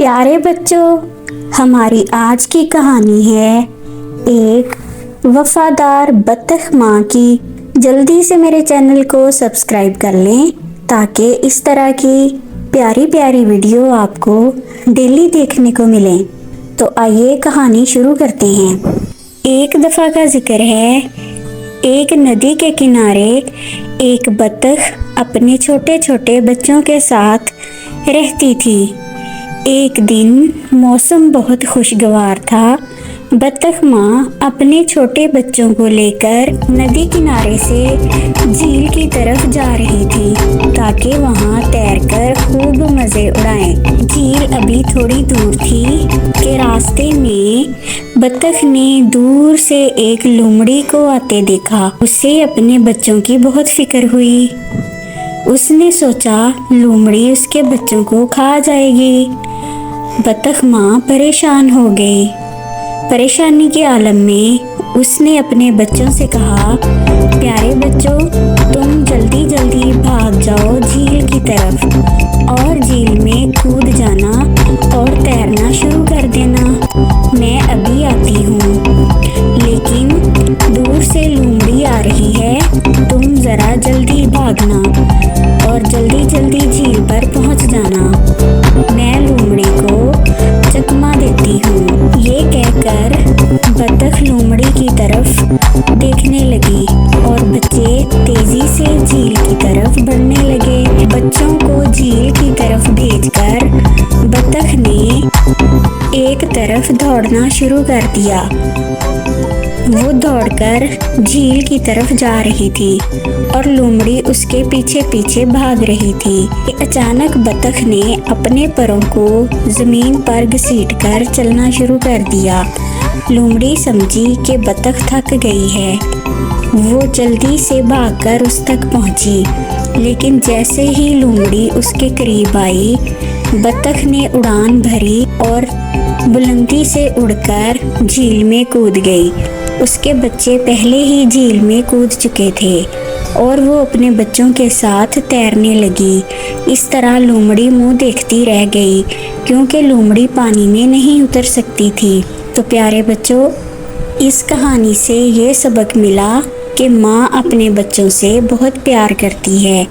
प्यारे बच्चों, हमारी आज की कहानी है एक वफादार बत्तख माँ की। जल्दी से मेरे चैनल को सब्सक्राइब कर लें ताकि इस तरह की प्यारी प्यारी वीडियो आपको डेली देखने को मिले। तो आइए कहानी शुरू करते हैं। एक दफ़ा का जिक्र है, एक नदी के किनारे एक बत्तख अपने छोटे छोटे बच्चों के साथ रहती थी। एक दिन मौसम बहुत खुशगवार था। बत्तख माँ अपने छोटे बच्चों को लेकर नदी किनारे से झील की तरफ जा रही थी ताकि वहाँ तैरकर खूब मज़े उड़ाएं। झील अभी थोड़ी दूर थी कि रास्ते में बत्तख ने दूर से एक लोमड़ी को आते देखा। उसे अपने बच्चों की बहुत फिक्र हुई। उसने सोचा लोमड़ी उसके बच्चों को खा जाएगी। बत्तख माँ परेशान हो गई। परेशानी के आलम में उसने अपने बच्चों से कहा, प्यारे बच्चों, तुम जल्दी जल्दी भाग जाओ झील की तरफ और झील में कूद जाना और तैरना शुरू कर देना। मैं अभी आती हूँ। लेकिन दूर से लोमड़ी आ रही है, तुम ज़रा जल्दी भागना और जल्दी जल्दी झील पर पहुँच जाना। मैं लोमड़ी को चकमा देती हूँ। ये कहकर बत्तख लोमड़ी की तरफ देखने लगी और बच्चे तेजी से झील की तरफ बढ़ने लगे। बच्चों को झील की तरफ भेजकर बत्तख ने एक तरफ दौड़ना शुरू कर दिया। वो दौड़कर झील की तरफ जा रही थी और लोमड़ी उसके पीछे पीछे भाग रही थी। अचानक बत्तख ने अपने पैरों को जमीन पर घसीटकर चलना शुरू कर दिया। लोमड़ी समझी कि बत्तख थक गई है। वो जल्दी से भागकर उस तक पहुंची, लेकिन जैसे ही लोमड़ी उसके करीब आई, बत्तख ने उड़ान भरी और बुलंदी से उड़कर झील में कूद गई। उसके बच्चे पहले ही झील में कूद चुके थे और वो अपने बच्चों के साथ तैरने लगी। इस तरह लोमड़ी मुंह देखती रह गई क्योंकि लोमड़ी पानी में नहीं उतर सकती थी। तो प्यारे बच्चों, इस कहानी से ये सबक मिला कि माँ अपने बच्चों से बहुत प्यार करती है।